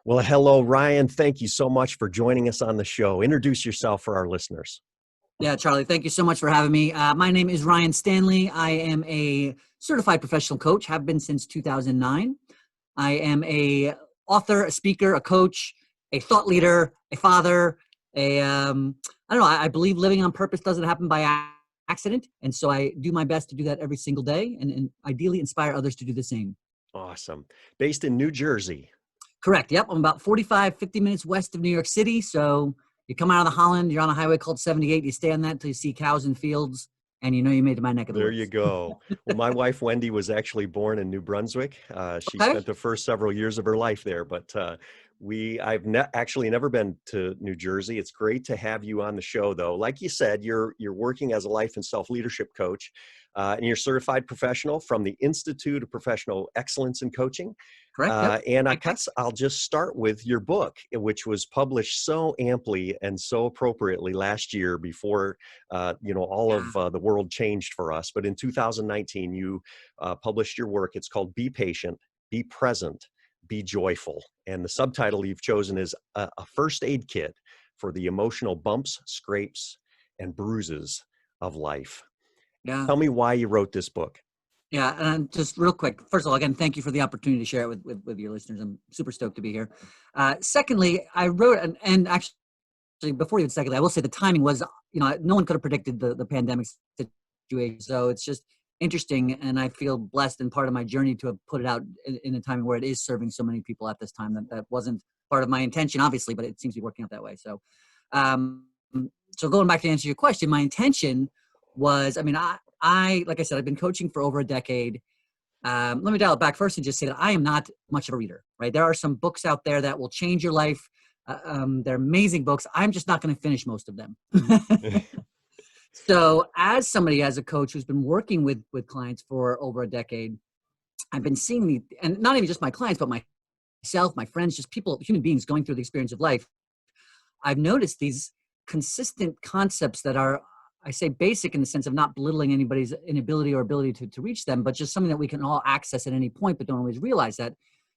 Well, hello, Ryan. Thank you so much for joining us on the show. Introduce yourself for our listeners. Yeah, Charlie, thank you so much for having me. My name is Ryan Stanley. I am a certified professional coach, have been since 2009. I am a author, a speaker, a coach, a thought leader, a father, I don't know, I believe living on purpose doesn't happen by accident. And so I do my best to do that every single day and ideally inspire others to do the same. Awesome. Based in New Jersey. Correct. Yep. I'm about 45, 50 minutes west of New York City. So you come out of the Holland, you're on a highway called 78. You stay on that until you see cows and fields, and you know you made it to my neck of the There woods. you go. Well, my wife, Wendy, was actually born in New Brunswick. She Okay. spent the first several years of her life there, but I've actually never been to New Jersey. It's great to have you on the show, though. Like you said, you're working as a life and self-leadership coach, and you're certified professional from the Institute of Professional Excellence in Coaching. Correct. Yep. And I guess I'll just start with your book, which was published so amply and so appropriately last year before, all of the world changed for us. But in 2019, you published your work. It's called Be Patient, Be Present, Be Joyful. And the subtitle you've chosen is a first aid kit for the emotional bumps, scrapes, and bruises of life. Yeah. Tell me why you wrote this book. Yeah. And just real quick, first of all, again, thank you for the opportunity to share it with your listeners. I'm super stoked to be here. Secondly, I wrote, and actually, before even secondly, I will say the timing was, no one could have predicted the pandemic situation. So it's just interesting. And I feel blessed and part of my journey to have put it out in a time where it is serving so many people at this time. That wasn't part of my intention, obviously, but it seems to be working out that way. So, so going back to answer your question, my intention was, like I said, I've been coaching for over a decade. Let me dial it back first and just say that I am not much of a reader, right? There are some books out there that will change your life. They're amazing books. I'm just not going to finish most of them. So as somebody, as a coach who's been working with clients for over a decade, I've been seeing and not even just my clients, but myself, my friends, just people, human beings going through the experience of life. I've noticed these consistent concepts that are, I say basic in the sense of not belittling anybody's inability or ability to reach them, but just something that we can all access at any point, but don't always realize that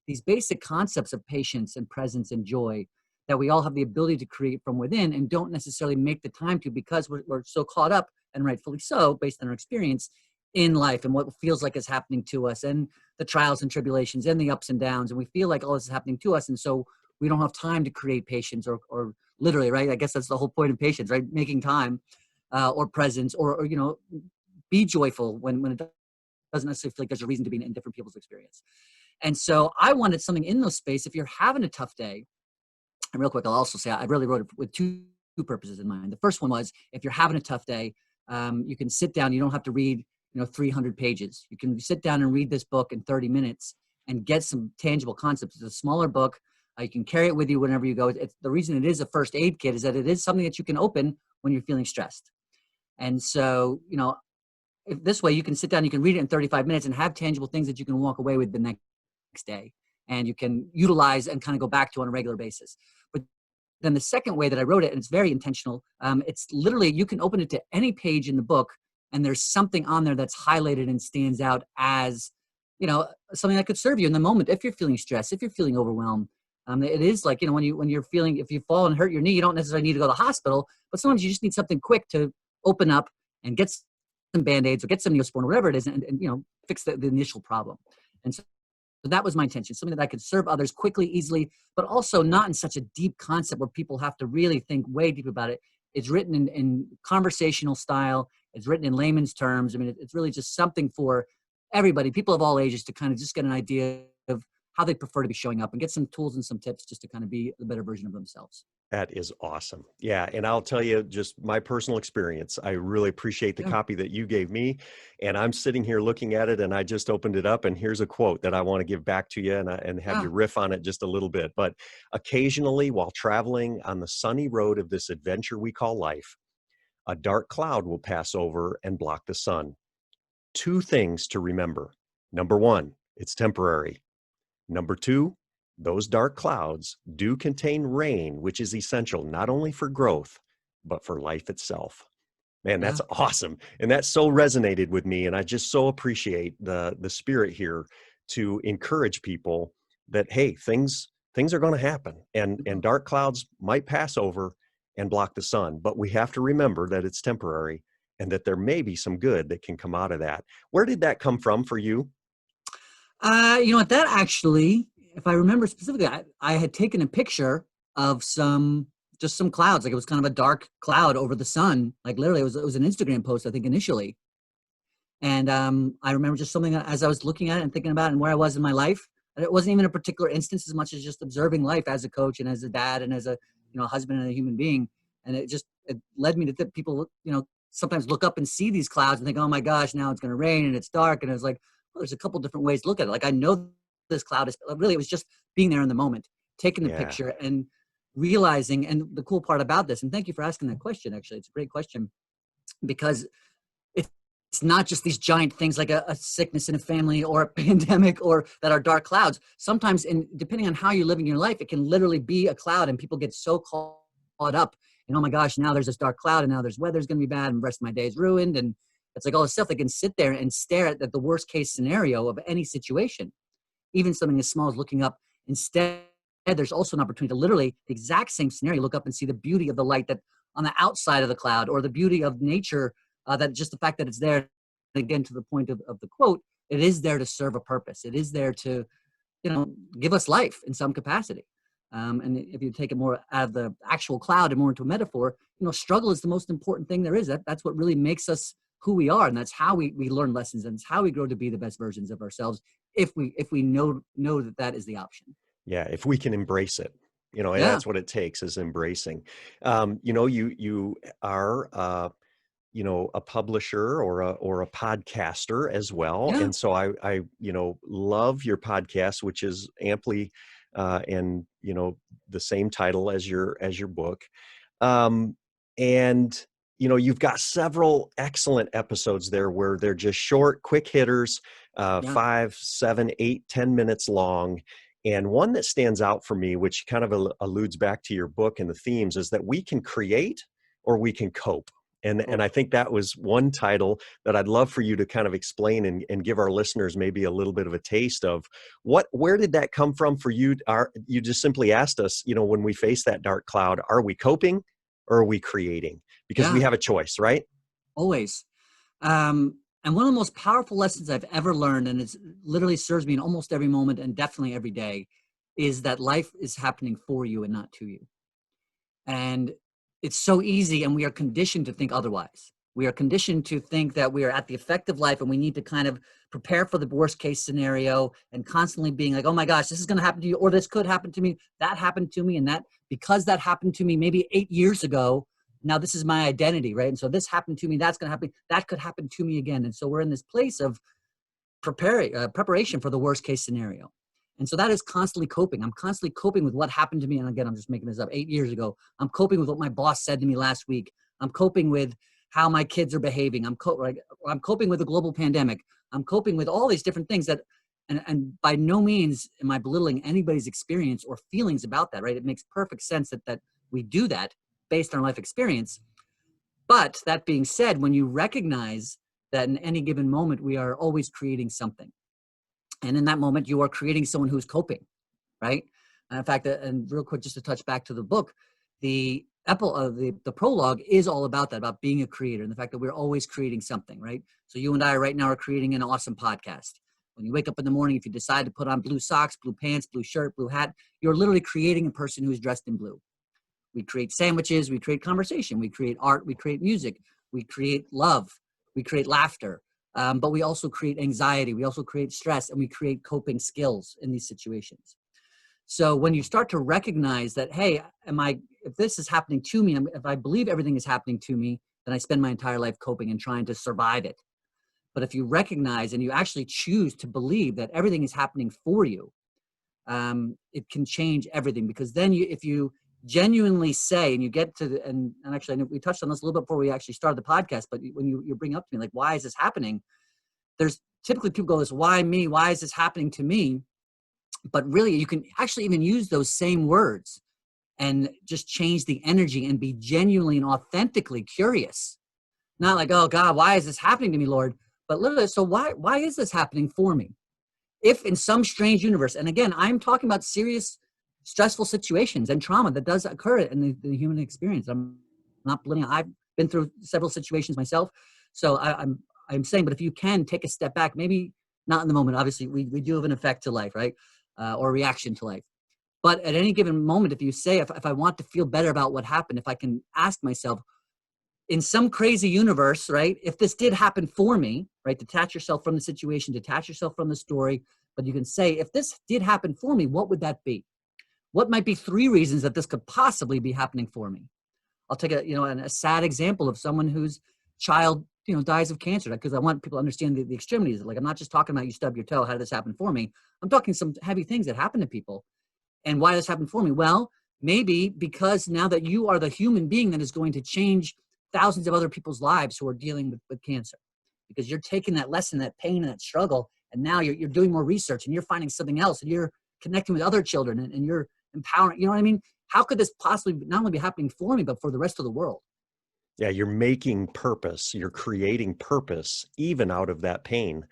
these basic concepts of patience and presence and joy that we all have the ability to create from within and don't necessarily make the time to because we're so caught up, and rightfully so, based on our experience in life and what feels like is happening to us and the trials and tribulations and the ups and downs. And we feel like all this is happening to us. And so we don't have time to create patience or literally, right? I guess that's the whole point of patience, right? Making time or presence or be joyful when it doesn't necessarily feel like there's a reason to be in different people's experience. And so I wanted something in those space. If you're having a tough day, and real quick, I'll also say I really wrote it with two purposes in mind. The first one was if you're having a tough day, you can sit down. You don't have to read 300 pages. You can sit down and read this book in 30 minutes and get some tangible concepts. It's a smaller book. You can carry it with you whenever you go. The reason it is a first aid kit is that it is something that you can open when you're feeling stressed. And so, if this way you can sit down, you can read it in 35 minutes and have tangible things that you can walk away with the next day. And you can utilize and kind of go back to on a regular basis. But then the second way that I wrote it, and it's very intentional, it's literally, you can open it to any page in the book and there's something on there that's highlighted and stands out as, something that could serve you in the moment. If you're feeling stressed, if you're feeling overwhelmed, it is like, when you're feeling, if you fall and hurt your knee, you don't necessarily need to go to the hospital, but sometimes you just need something quick to open up and get some Band-Aids or get some Neosporin or whatever it is and fix the initial problem. And so that was my intention, something that I could serve others quickly, easily, but also not in such a deep concept where people have to really think way deep about it. It's written in conversational style. It's written in layman's terms. It's really just something for everybody, people of all ages, to kind of just get an idea of how they prefer to be showing up and get some tools and some tips just to kind of be a better version of themselves. That is awesome. Yeah. And I'll tell you just my personal experience. I really appreciate the copy that you gave me. And I'm sitting here looking at it and I just opened it up and here's a quote that I want to give back to you and have you riff on it just a little bit. But occasionally while traveling on the sunny road of this adventure we call life, a dark cloud will pass over and block the sun. Two things to remember. Number one, it's temporary. Number two, those dark clouds do contain rain, which is essential not only for growth, but for life itself. Man, that's awesome. And that so resonated with me. And I just so appreciate the spirit here to encourage people that, hey, things things are going to happen, and dark clouds might pass over and block the sun, but we have to remember that it's temporary and that there may be some good that can come out of that. Where did that come from for you? You know what? That actually, if I remember specifically, I had taken a picture of just some clouds. Like it was kind of a dark cloud over the sun. Like literally, it was an Instagram post, I think, initially. And I remember just something as I was looking at it and thinking about it and where I was in my life. And it wasn't even a particular instance as much as just observing life as a coach and as a dad and as a husband and a human being. And it led me to think people sometimes look up and see these clouds and think, oh my gosh, now it's going to rain and it's dark. And it was like, well, there's a couple different ways to look at it. Like I know this cloud is really, it was just being there in the moment, taking the Yeah. picture and realizing. And the cool part about this, and thank you for asking that question, actually, it's a great question, because it's not just these giant things like a sickness in a family or a pandemic or that are dark clouds. Sometimes, depending on how you're living your life, it can literally be a cloud and people get so caught up and, oh my gosh, now there's this dark cloud and now there's weather's going to be bad and the rest of my day is ruined. And it's like all this stuff. They can sit there and stare at the worst case scenario of any situation, even something as small as looking up. Instead, there's also an opportunity to literally the exact same scenario, look up and see the beauty of the light that on the outside of the cloud, or the beauty of nature, that just the fact that it's there. Again, to the point of the quote, it is there to serve a purpose. It is there to, give us life in some capacity. And if you take it more out of the actual cloud and more into a metaphor, struggle is the most important thing there is. That's what really makes us who we are. And that's how we learn lessons, and it's how we grow to be the best versions of ourselves. If we know that is the option. Yeah, if we can embrace it, and Yeah. that's what it takes, is embracing. You are a publisher or a podcaster as well, Yeah. and so I love your podcast, which is amply and the same title as your book. And you've got several excellent episodes there where they're just short, quick hitters, Yeah. 5, 7, 8, 10 minutes long. And one that stands out for me, which kind of alludes back to your book and the themes, is that we can create or we can cope. And I think that was one title that I'd love for you to kind of explain and give our listeners maybe a little bit of a taste of where did that come from for you? You just simply asked us, when we face that dark cloud, are we coping or are we creating? Because we Yeah. have a choice, right? Always. And one of the most powerful lessons I've ever learned, and it literally serves me in almost every moment and definitely every day, is that life is happening for you and not to you. And it's so easy, and we are conditioned to think otherwise. We are conditioned to think that we are at the effect of life and we need to kind of prepare for the worst case scenario and constantly being like, oh my gosh, this is going to happen to you, or this could happen to me, that happened to me, and that because that happened to me maybe 8 years ago, now this is my identity, right? And so this happened to me, that's going to happen, that could happen to me again. And so we're in this place of preparation for the worst case scenario. And so that is constantly coping. I'm constantly coping with what happened to me. And again, I'm just making this up 8 years ago. I'm coping with what my boss said to me last week. I'm coping with how my kids are behaving. I'm coping with the global pandemic. I'm coping with all these different things and by no means am I belittling anybody's experience or feelings about that, right? It makes perfect sense that we do that based on life experience. But that being said, when you recognize that in any given moment, we are always creating something. And in that moment, you are creating someone who's coping, right? And in fact, and real quick, just to touch back to the book, the prologue is all about that, about being a creator and the fact that we're always creating something, right? So you and I right now are creating an awesome podcast. When you wake up in the morning, if you decide to put on blue socks, blue pants, blue shirt, blue hat, you're literally creating a person who is dressed in blue. We create sandwiches, we create conversation, we create art, we create music, we create love, we create laughter. But we also create anxiety, we also create stress, and we create coping skills in these situations. So when you start to recognize that, hey, if this is happening to me, if I believe everything is happening to me, then I spend my entire life coping and trying to survive it. But if you recognize and you actually choose to believe that everything is happening for you, it can change everything. Because then if you genuinely say, and you get to and actually I know we touched on this a little bit before we actually started the podcast, but when you bring up to me like, why is this happening, there's typically people go this, why me, why is this happening to me? But really you can actually even use those same words and just change the energy and be genuinely and authentically curious, not like, oh God, why is this happening to me, Lord? But literally, so why is this happening for me? If in some strange universe, and again, I'm talking about serious stressful situations and trauma that does occur in the human experience. I'm not belittling. I've been through several situations myself. So I'm saying, but if you can take a step back, maybe not in the moment, obviously we do have an effect to life, right? Or a reaction to life. But at any given moment, if you say, if I want to feel better about what happened, if I can ask myself, in some crazy universe, right, if this did happen for me, right, detach yourself from the situation, detach yourself from the story, but you can say, if this did happen for me, what would that be? What might be 3 reasons that this could possibly be happening for me? I'll take a sad example of someone whose child, dies of cancer, because I want people to understand the extremities. Like, I'm not just talking about you stub your toe, how did this happen for me? I'm talking some heavy things that happen to people. And why this happened for me? Well, maybe because now that you are the human being that is going to change thousands of other people's lives who are dealing with cancer, because you're taking that lesson, that pain and that struggle, and now you're doing more research and you're finding something else and you're connecting with other children and you're empowering, you know what I mean? How could this possibly not only be happening for me, but for the rest of the world? Yeah, you're making purpose, you're creating purpose even out of that pain.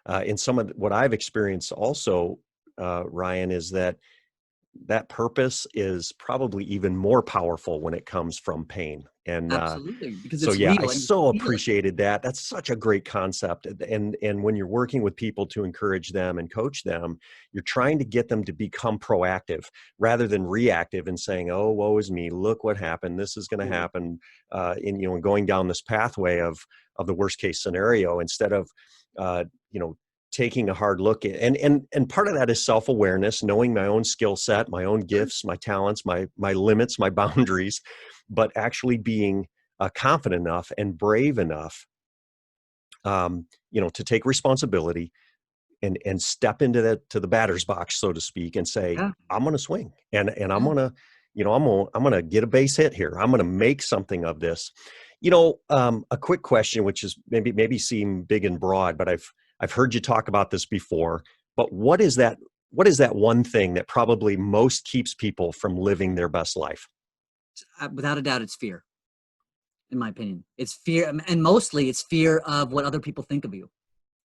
And some of what I've experienced also, Ryan, is that purpose is probably even more powerful when it comes from pain. And Absolutely, because so, it's yeah, I real and you so feel it. appreciated that. That's such a great concept. And when you're working with people to encourage them and coach them, you're trying to get them to become proactive rather than reactive and saying, "Oh, woe is me. Look what happened. This is going to Totally. happen." And going down this pathway of the worst case scenario instead of, uh, you know, taking a hard look at, and part of that is self-awareness, knowing my own skill set, my own Sure. gifts, my talents, my limits, my boundaries, but actually being confident enough and brave enough, to take responsibility and step into the batter's box, so to speak, and say, Yeah. I'm going to swing and I'm Yeah. going to, I'm going to get a base hit here. I'm going to make something of this. A quick question, which is maybe seem big and broad, but I've heard you talk about this before. But what is that? What is that one thing that probably most keeps people from living their best life? Without a doubt, it's fear, in my opinion. It's fear, and mostly it's fear of what other people think of you,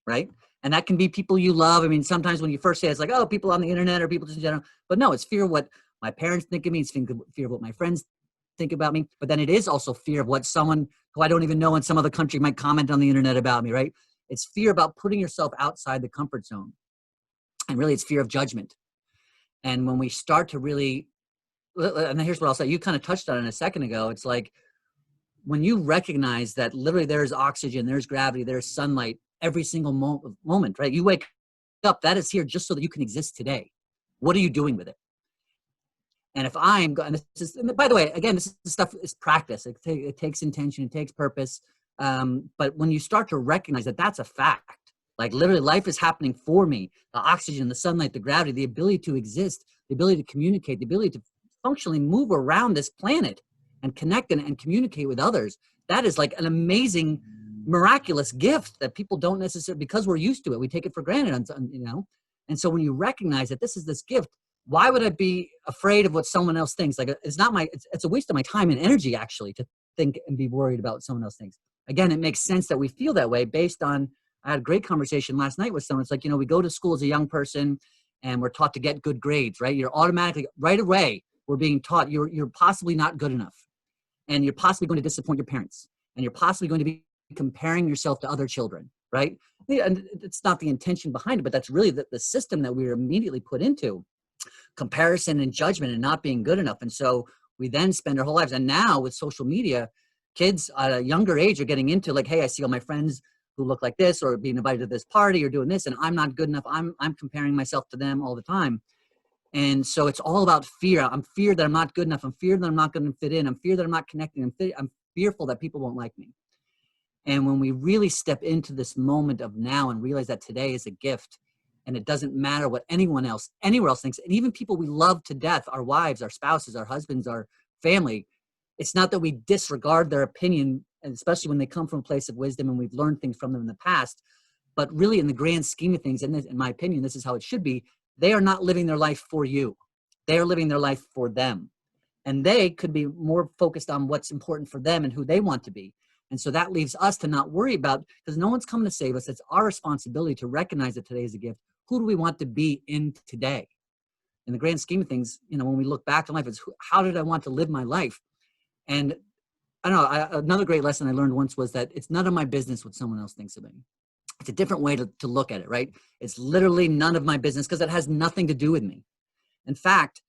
right? And that can be people you love. I mean, sometimes when you first say it, it's like, oh, people on the internet or people just in general. But no, it's fear of what my parents think of me. It's fear of what my friends think about me. But then it is also fear of what someone who I don't even know in some other country might comment on the internet about me, right? It's fear about putting yourself outside the comfort zone. And really, it's fear of judgment. And when we start to really, and here's what I'll say, you kind of touched on it a second ago. It's like, when you recognize that literally there's oxygen, there's gravity, there's sunlight every single moment, right? You wake up, that is here just so that you can exist today. What are you doing with it? And if I'm going, and by the way, again, this stuff is practice. It takes intention, it takes purpose. But when you start to recognize that that's a fact, like literally life is happening for me, the oxygen, the sunlight, the gravity, the ability to exist, the ability to communicate, the ability to functionally move around this planet and connect and communicate with others. That is like an amazing, miraculous gift that people don't necessarily, because we're used to it, we take it for granted, And so when you recognize that this is this gift, why would I be afraid of what someone else thinks? Like, it's a waste of my time and energy actually to think and be worried about what someone else thinks. Again, it makes sense that we feel that way based on, I had a great conversation last night with someone. It's like, we go to school as a young person and we're taught to get good grades, right? You're automatically, right away, we're being taught you're possibly not good enough. And you're possibly going to disappoint your parents. And you're possibly going to be comparing yourself to other children, right? And it's not the intention behind it, but that's really the system that we were immediately put into. Comparison and judgment and not being good enough. And so we then spend our whole lives. And now with social media, kids at a younger age are getting into like, hey, I see all my friends who look like this or being invited to this party or doing this, and I'm not good enough. I'm comparing myself to them all the time. And so it's all about fear. I'm feared that I'm not good enough. I'm feared that I'm not going to fit in. I'm feared that I'm not connecting. I'm fearful that people won't like me. And when we really step into this moment of now and realize that today is a gift and it doesn't matter what anyone else, anywhere else thinks, and even people we love to death, our wives, our spouses, our husbands, our family, it's not that we disregard their opinion, and especially when they come from a place of wisdom and we've learned things from them in the past, but really in the grand scheme of things, and in my opinion, this is how it should be, they are not living their life for you. They are living their life for them. And they could be more focused on what's important for them and who they want to be. And so that leaves us to not worry about, because no one's coming to save us. It's our responsibility to recognize that today is a gift. Who do we want to be in today? in the grand scheme of things, when we look back on life, it's how did I want to live my life? And I don't know, another great lesson I learned once was that it's none of my business what someone else thinks of me. It's a different way to look at it, right? It's literally none of my business because it has nothing to do with me. In fact,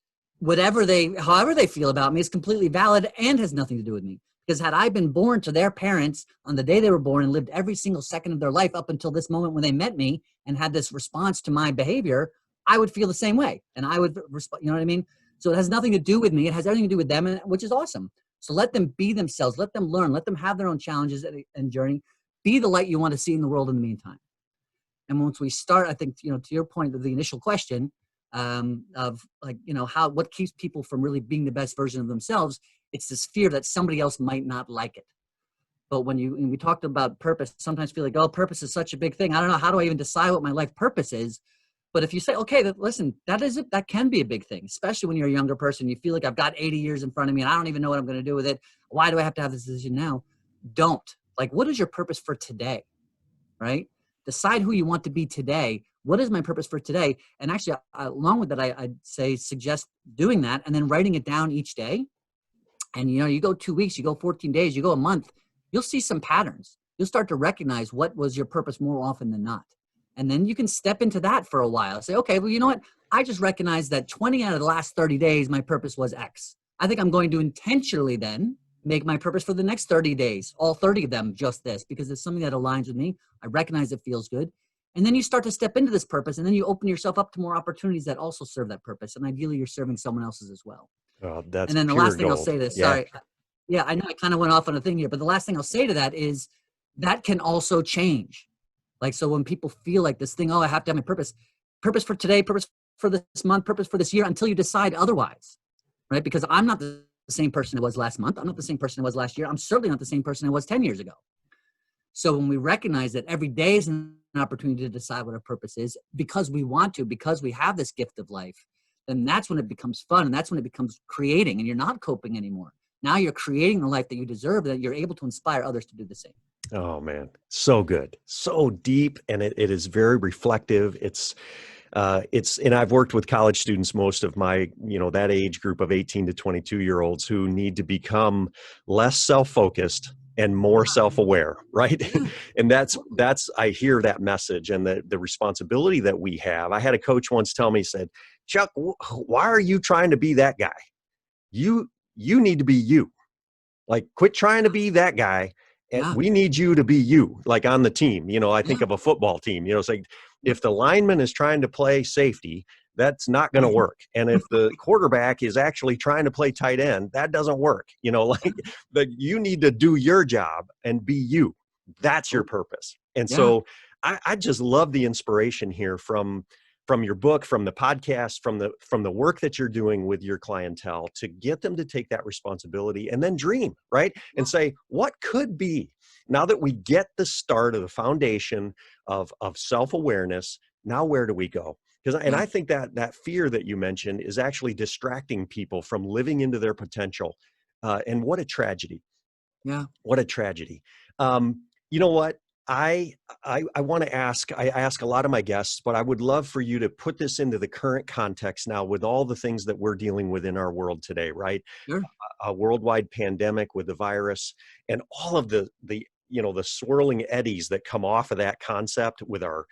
however they feel about me is completely valid and has nothing to do with me. Because had I been born to their parents on the day they were born and lived every single second of their life up until this moment when they met me and had this response to my behavior, I would feel the same way. And I would respond, you know what I mean? So it has nothing to do with me. It has everything to do with them, which is awesome. So let them be themselves. Let them learn. Let them have their own challenges and journey. Be the light you want to see in the world in the meantime. And once we start, I think, to your point of the initial question, of like, what keeps people from really being the best version of themselves, it's this fear that somebody else might not like it. But when we talked about purpose, sometimes feel like, oh, purpose is such a big thing. I don't know, how do I even decide what my life purpose is? But if you say, okay, listen, that can be a big thing, especially when you're a younger person. You feel like I've got 80 years in front of me and I don't even know what I'm going to do with it. Why do I have to have this decision now? Don't. Like, what is your purpose for today? Right? Decide who you want to be today. What is my purpose for today? And actually, along with that, I'd suggest doing that and then writing it down each day. And, you go 2 weeks, you go 14 days, you go a month, you'll see some patterns. You'll start to recognize what was your purpose more often than not. And then you can step into that for a while. Say, okay, well, you know what? I just recognized that 20 out of the last 30 days, my purpose was X. I think I'm going to intentionally then make my purpose for the next 30 days, all 30 of them, just this, because it's something that aligns with me. I recognize it feels good. And then you start to step into this purpose, and then you open yourself up to more opportunities that also serve that purpose. And ideally, you're serving someone else's as well. Oh, that's And then the pure last thing I'll gold. say this, Yeah. sorry. Yeah, I know I kind of went off on a thing here, but the last thing I'll say to that is that can also change. Like, so when people feel like this thing, oh, I have to have my purpose for today, purpose for this month, purpose for this year, until you decide otherwise, right? Because I'm not the same person I was last month. I'm not the same person I was last year. I'm certainly not the same person I was 10 years ago. So when we recognize that every day is an opportunity to decide what our purpose is, because we want to, because we have this gift of life, then that's when it becomes fun. And that's when it becomes creating, and you're not coping anymore. Now you're creating the life that you deserve, that you're able to inspire others to do the same. Oh man, so good, so deep, and it is very reflective. It's, and I've worked with college students, most of my, that age group of 18 to 22-year-olds who need to become less self-focused and more self-aware, right? And that's, I hear that message and the responsibility that we have. I had a coach once tell me, said, Chuck, why are you trying to be that guy? You need to be you. Like, quit trying to be that guy. And we need you to be you, like on the team. I think of a football team, it's like if the lineman is trying to play safety, that's not going to work. And if the quarterback is actually trying to play tight end, that doesn't work. You need to do your job and be you. That's your purpose. And so I just love the inspiration here from your book, from the podcast, from the work that you're doing with your clientele, to get them to take that responsibility and then dream, right? And say, what could be, now that we get the start of the foundation of self-awareness, now where do we go? And I think that fear that you mentioned is actually distracting people from living into their potential. And what a tragedy. Yeah. What a tragedy. You know what? I want to ask, I ask a lot of my guests, but I would love for you to put this into the current context now with all the things that we're dealing with in our world today, right? Sure. A worldwide pandemic with the virus and all of the swirling eddies that come off of that concept with our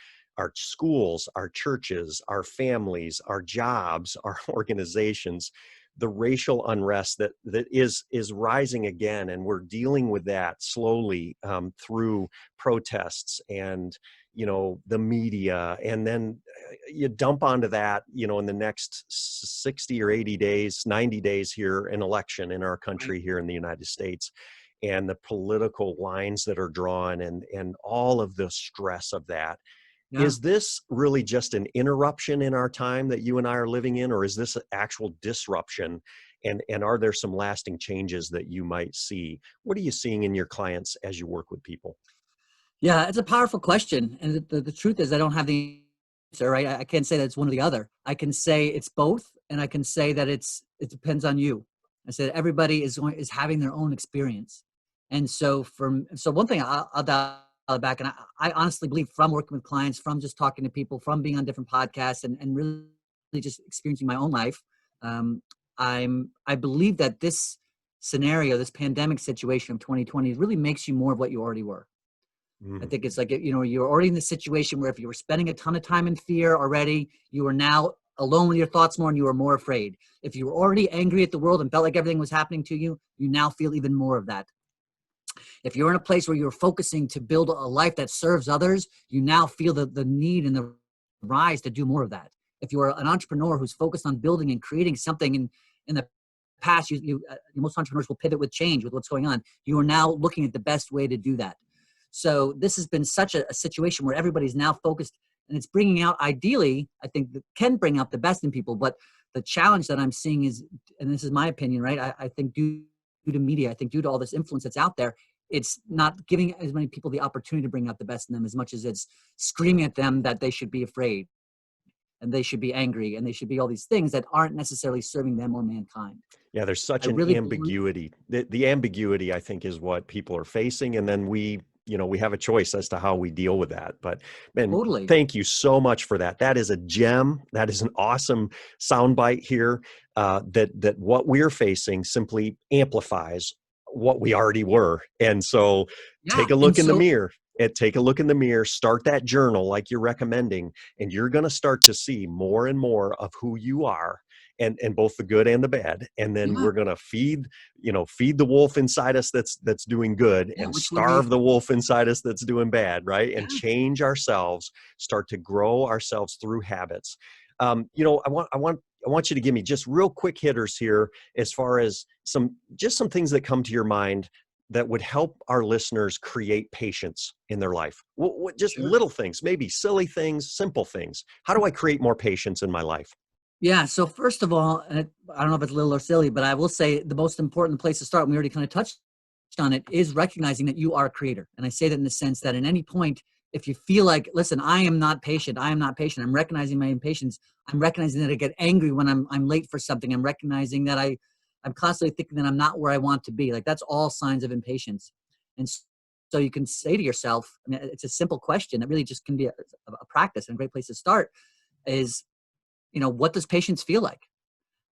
schools, our churches, our families, our jobs, our organizations, the racial unrest that is rising again, and we're dealing with that slowly through protests and the media, and then you dump onto that in the next 60 or 80 days, 90 days here, an election in our country here in the United States, and the political lines that are drawn, and all of the stress of that. Yeah. Is this really just an interruption in our time that you and I are living in, or is this an actual disruption? And are there some lasting changes that you might see? What are you seeing in your clients as you work with people? Yeah, it's a powerful question. And the truth is, I don't have the answer, right? I can't say that it's one or the other. I can say it's both, and I can say that it depends on you. I said everybody is having their own experience. And so one thing I'll dial back, and I honestly believe, from working with clients, from just talking to people, from being on different podcasts and really just experiencing my own life. I believe that this scenario, this pandemic situation of 2020 really makes you more of what you already were. I Mm. think it's like, you're already in the situation where if you were spending a ton of time in fear already, you are now alone with your thoughts more and you are more afraid. If you were already angry at the world and felt like everything was happening to you, you now feel even more of that. If you're in a place where you're focusing to build a life that serves others, you now feel the need and the rise to do more of that. If you're an entrepreneur who's focused on building and creating something in the past, most entrepreneurs will pivot with change, with what's going on. You are now looking at the best way to do that. So this has been such a situation where everybody's now focused, and it's bringing out, ideally, I think that can bring out the best in people. But the challenge that I'm seeing is, and this is my opinion, right? I think due to media, I think due to all this influence that's out there, it's not giving as many people the opportunity to bring out the best in them as much as it's screaming at them that they should be afraid and they should be angry and they should be all these things that aren't necessarily serving them or mankind. Yeah, there's I such an really believe, ambiguity. The ambiguity, I think, is what people are facing, and then we have a choice as to how we deal with that. But man, totally. thank you so much for that. That is a gem. That is an awesome soundbite here. That what we're facing simply amplifies what we already were, and so Yeah. take a And look in the so, mirror. Take a look in the mirror. Start that journal like you're recommending, and you're going to start to see more and more of who you are, and both the good and the bad. And then yeah, we're going to feed the wolf inside us that's doing good, yeah, and which would be, starve the wolf inside us that's doing bad, right? And yeah, change ourselves, start to grow ourselves through habits. I want you to give me just real quick hitters here as far as some things that come to your mind that would help our listeners create patience in their life. Just sure. little things, maybe silly things, simple things. How do I create more patience in my life? Yeah. So first of all, and I don't know if it's a little or silly, but I will say the most important place to start, and we already kind of touched on it, is recognizing that you are a creator. And I say that in the sense that at any point, if you feel like, listen, I am not patient, I'm recognizing my impatience. I'm recognizing that I get angry when I'm late for something. I'm recognizing that I'm constantly thinking that I'm not where I want to be. Like, that's all signs of impatience. And so you can say to yourself, I mean, it's a simple question that really just can be a practice, and a great place to start is, what does patience feel like?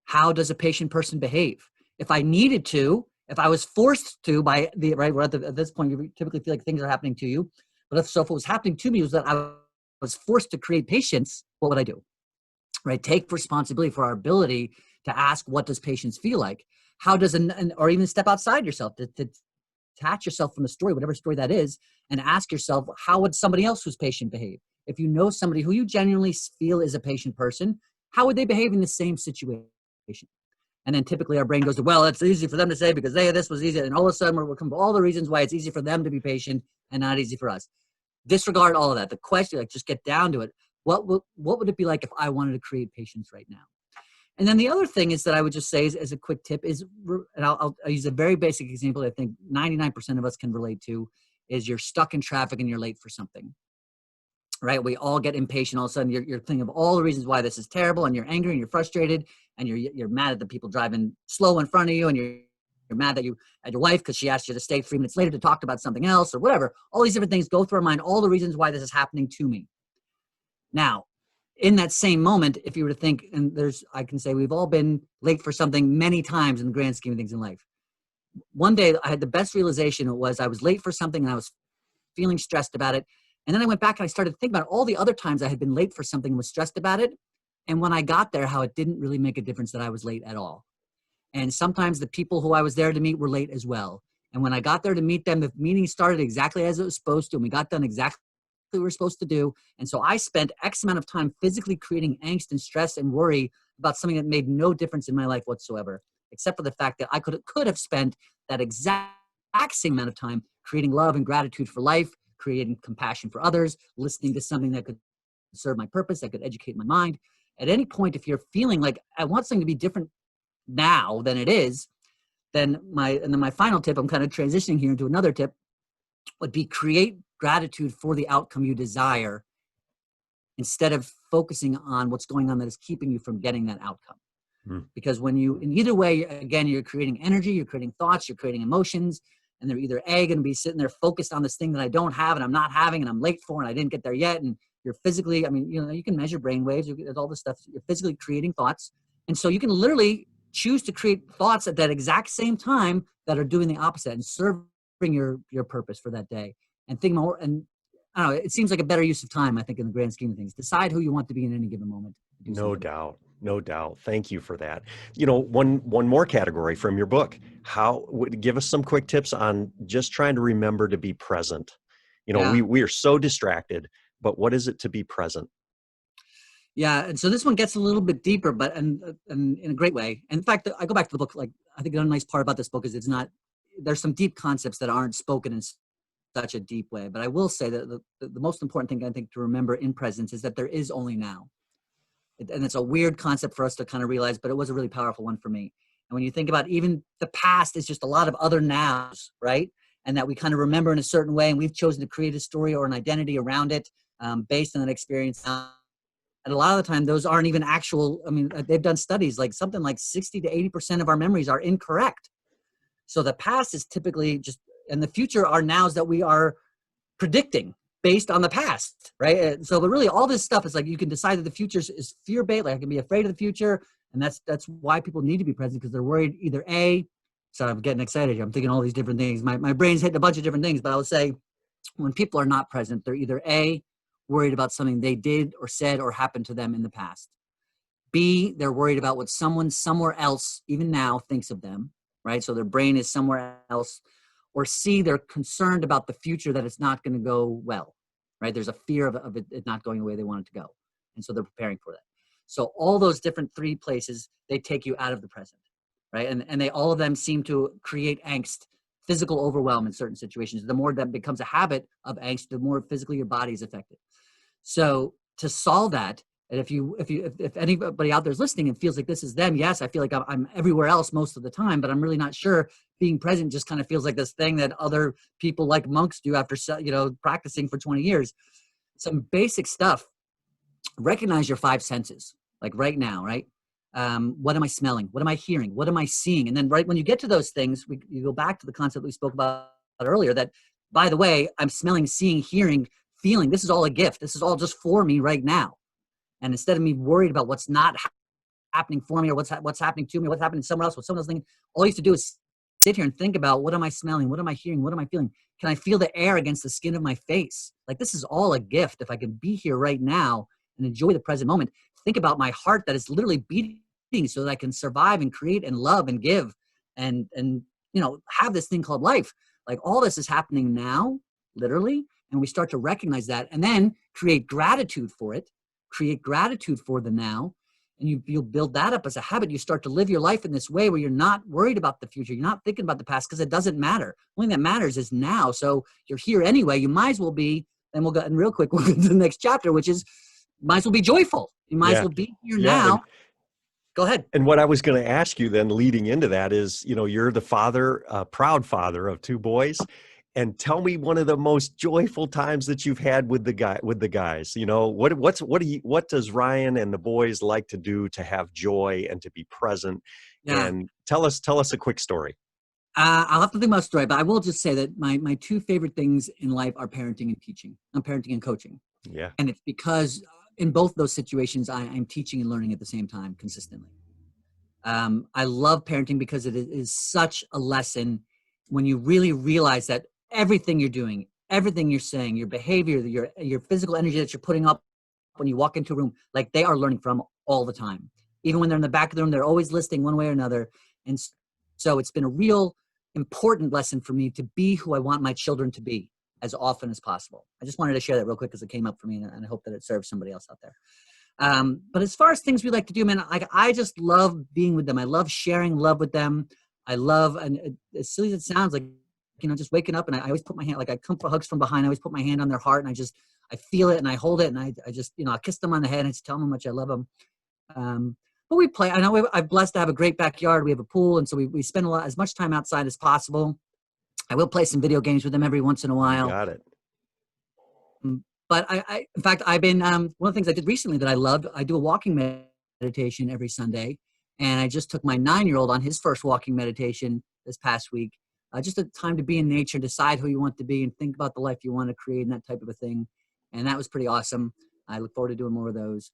How does a patient person behave? If I needed to, if I was forced to by the, right, we're at this point, you typically feel like things are happening to you. But if it was happening to me, was that I was forced to create patience, what would I do? Right? Take responsibility for our ability to ask, what does patience feel like? How does, or even step outside yourself, to detach yourself from the story, whatever story that is, and ask yourself, how would somebody else who's patient behave? If you know somebody who you genuinely feel is a patient person, how would they behave in the same situation? And then typically our brain goes to, well, it's easy for them to say because this was easy. And all of a sudden we're come to all the reasons why it's easy for them to be patient and not easy for us. Disregard all of that. The question, like, just get down to it. What would it be like if I wanted to create patience right now? And then the other thing is that I would just say as a quick tip is, and I'll use a very basic example that I think 99% of us can relate to, is you're stuck in traffic and you're late for something, right? We all get impatient. All of a sudden you're thinking of all the reasons why this is terrible, and you're angry and you're frustrated and you're mad at the people driving slow in front of you, and you're mad at your wife because she asked you to stay 3 minutes later to talk about something else or whatever. All these different things go through our mind, all the reasons why this is happening to me. Now, in that same moment, if you were to think, and I can say we've all been late for something many times in the grand scheme of things in life. One day I had the best realization. It was, I was late for something and I was feeling stressed about it. And then I went back and I started to think about all the other times I had been late for something and was stressed about it. And when I got there, how it didn't really make a difference that I was late at all. And sometimes the people who I was there to meet were late as well. And when I got there to meet them, the meeting started exactly as it was supposed to, and we got done exactly what we were supposed to do. And so I spent X amount of time physically creating angst and stress and worry about something that made no difference in my life whatsoever, except for the fact that I could have spent that exact same amount of time creating love and gratitude for life, creating compassion for others, listening to something that could serve my purpose, that could educate my mind. At any point, if you're feeling like I want something to be different now than it is, then my final tip, I'm kind of transitioning here into another tip, would be create gratitude for the outcome you desire instead of focusing on what's going on that is keeping you from getting that outcome. Mm. Because when you, in either way, again, you're creating energy, you're creating thoughts, you're creating emotions, and they're either going to be sitting there focused on this thing that I don't have and I'm not having and I'm late for and I didn't get there yet, and You're physically, I mean, you can measure brain waves, there's all this stuff. You're physically creating thoughts. And so you can literally choose to create thoughts at that exact same time that are doing the opposite and serving your purpose for that day. And think more, and I don't know, it seems like a better use of time, I think, in the grand scheme of things. Decide who you want to be in any given moment. No doubt. No doubt. Thank you for that. One more category from your book. Give us some quick tips on just trying to remember to be present. Yeah. We are so distracted, but what is it to be present? Yeah, and so this one gets a little bit deeper, but and in a great way. In fact, I go back to the book. Like, I think another nice part about this book is there's some deep concepts that aren't spoken in such a deep way. But I will say that the most important thing I think to remember in presence is that there is only now. And it's a weird concept for us to kind of realize, but it was a really powerful one for me. And when you think about even the past is just a lot of other nows, right? And that we kind of remember in a certain way, and we've chosen to create a story or an identity around it based on that experience. And a lot of the time, those aren't even actual. I mean, they've done studies like something like 60 to 80% of our memories are incorrect. So the past is typically just, and the future are nows that we are predicting based on the past, right? So, but really, all this stuff is like you can decide that the future is fear-based. Like I can be afraid of the future, and that's why people need to be present, because they're worried either A. So I'm getting excited here. I'm thinking all these different things. My brain's hitting a bunch of different things, but I would say when people are not present, they're either A, worried about something they did or said or happened to them in the past. B, they're worried about what someone somewhere else, even now, thinks of them, right? So their brain is somewhere else. Or C, they're concerned about the future, that it's not going to go well, right? There's a fear of it not going the way they want it to go. And so they're preparing for that. So all those different three places, they take you out of the present, right? And they all of them seem to create angst, physical overwhelm in certain situations. The more that becomes a habit of angst, the more physically your body is affected. So to solve that, and if anybody out there is listening and feels like this is them, yes, I feel like I'm everywhere else most of the time, but I'm really not sure. Being present just kind of feels like this thing that other people like monks do after practicing for 20 years. Some basic stuff. Recognize your five senses, like right now, right? What am I smelling? What am I hearing? What am I seeing? And then right when you get to those things, you go back to the concept we spoke about earlier, that, by the way, I'm smelling, seeing, hearing, feeling. This is all a gift. This is all just for me right now. And instead of me worried about what's not happening for me, or what's happening to me, what's happening to someone else, what someone else thinking, all you have to do is sit here and think about, what am I smelling? What am I hearing? What am I feeling? Can I feel the air against the skin of my face? Like, this is all a gift. If I can be here right now and enjoy the present moment, think about my heart that is literally beating so that I can survive and create and love and give and have this thing called life. Like, all this is happening now, literally. And we start to recognize that, and then create gratitude for it, create gratitude for the now. And you'll build that up as a habit. You start to live your life in this way where you're not worried about the future. You're not thinking about the past, because it doesn't matter. The only thing that matters is now. So you're here anyway. You might as well be, and we'll go, and real quick, we'll go to the next chapter, which is, might as well be joyful. You might as well be here now. Go ahead. And what I was going to ask you then leading into that is, you're the father, proud father of two boys. And tell me one of the most joyful times that you've had with the guys. What does Ryan and the boys like to do to have joy and to be present? Yeah. And tell us a quick story. I'll have to think about a story, but I will just say that my two favorite things in life are parenting and teaching. I'm parenting and coaching. Yeah. And it's because in both those situations, I'm teaching and learning at the same time consistently. I love parenting because it is such a lesson when you really realize that everything you're doing, everything you're saying, your behavior, your physical energy that you're putting up when you walk into a room, like, they are learning from all the time. Even when they're in the back of the room, they're always listening one way or another. And so it's been a real important lesson for me to be who I want my children to be as often as possible. I just wanted to share that real quick because it came up for me, and I hope that it serves somebody else out there. But as far as things we like to do, man, I just love being with them. I love sharing love with them. I love, and as silly as it sounds, like, just waking up, and I always put my hand, like, I come for hugs from behind. I always put my hand on their heart, and I feel it, and I hold it, and I just, I kiss them on the head, and I just tell them how much I love them. But we play. I know I'm blessed to have a great backyard. We have a pool, and so we spend as much time outside as possible. I will play some video games with them every once in a while. You got it. But in fact, I've been, one of the things I did recently that I loved, I do a walking meditation every Sunday. And I just took my 9-year-old on his first walking meditation this past week. Just a time to be in nature, decide who you want to be, and think about the life you want to create, and that type of a thing. And that was pretty awesome. I look forward to doing more of those.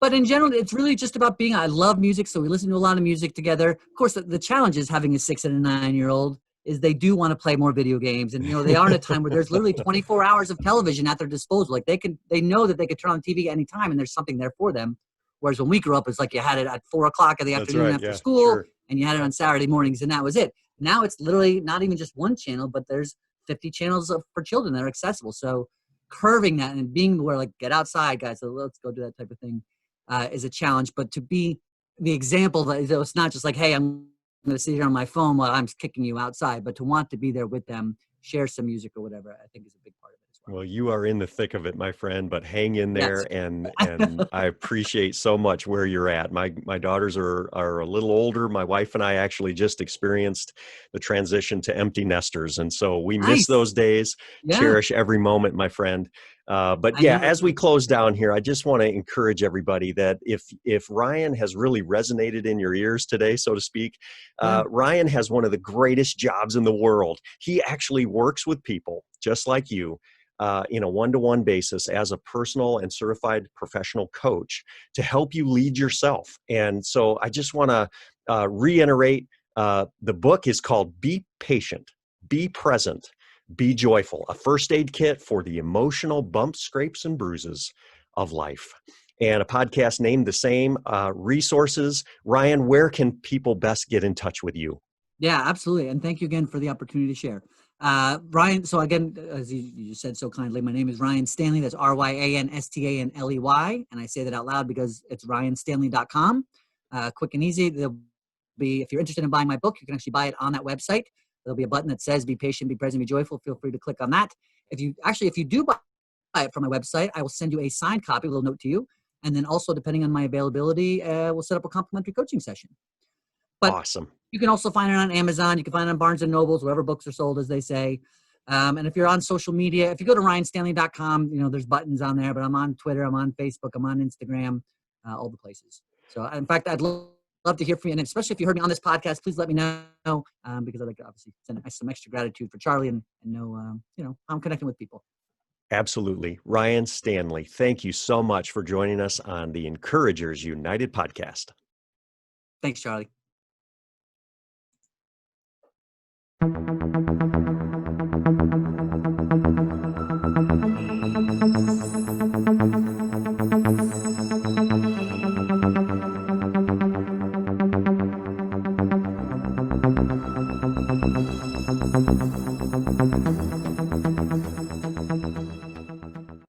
But in general, it's really just about I love music, so we listen to a lot of music together. Of course, the challenge is having a 6 and a 9-year-old is they do want to play more video games. And, they are in a time where there's literally 24 hours of television at their disposal. Like they know that they could turn on the TV anytime and there's something there for them. Whereas when we grew up, it's like you had it at 4 o'clock in the That's afternoon right. after Yeah, school, sure. and you had it on Saturday mornings, and that was it. Now it's literally not even just one channel, but there's 50 channels for children that are accessible. So curving that and being where like, get outside, guys, so let's go do that type of thing. Is a challenge, but to be the example that it's not just like, hey, I'm going to sit here on my phone while I'm kicking you outside, but to want to be there with them, share some music or whatever, I think is a big part of it as well. Well, you are in the thick of it, my friend, but hang in Yes. there, and I appreciate so much where you're at. My daughters are a little older. My wife and I actually just experienced the transition to empty nesters, and so we miss Nice. those days. Yeah, Cherish every moment, my friend. But I yeah, know. as we close down here, I just want to encourage everybody that if Ryan has really resonated in your ears today, so to speak, Yeah. Ryan has one of the greatest jobs in the world. He actually works with people just like you in a one-to-one basis as a personal and certified professional coach to help you lead yourself. And so I just want to reiterate, the book is called Be Patient, Be Present, Be Joyful, a first aid kit for the emotional bumps, scrapes, and bruises of life. And a podcast named the same, resources. Ryan, where can people best get in touch with you? Yeah, absolutely. And thank you again for the opportunity to share. Ryan, so again, as you said so kindly, my name is Ryan Stanley. That's RyanStanley. And I say that out loud because it's ryanstanley.com. Quick and easy. If you're interested in buying my book, you can actually buy it on that website. There'll be a button that says, be patient, be present, be joyful. Feel free to click on that. If you do buy it from my website, I will send you a signed copy, a little note to you. And then also, depending on my availability, we'll set up a complimentary coaching session. But Awesome. you can also find it on Amazon. You can find it on Barnes & Nobles, wherever books are sold, as they say. And if you're on social media, if you go to ryanstanley.com, there's buttons on there. But I'm on Twitter, I'm on Facebook, I'm on Instagram, all the places. So, in fact, I'd love to hear from you. And especially if you heard me on this podcast, please let me know because I'd like to obviously send some extra gratitude for Charlie and know, I'm connecting with people. Absolutely. Ryan Stanley, thank you so much for joining us on the Encouragers United podcast. Thanks, Charlie.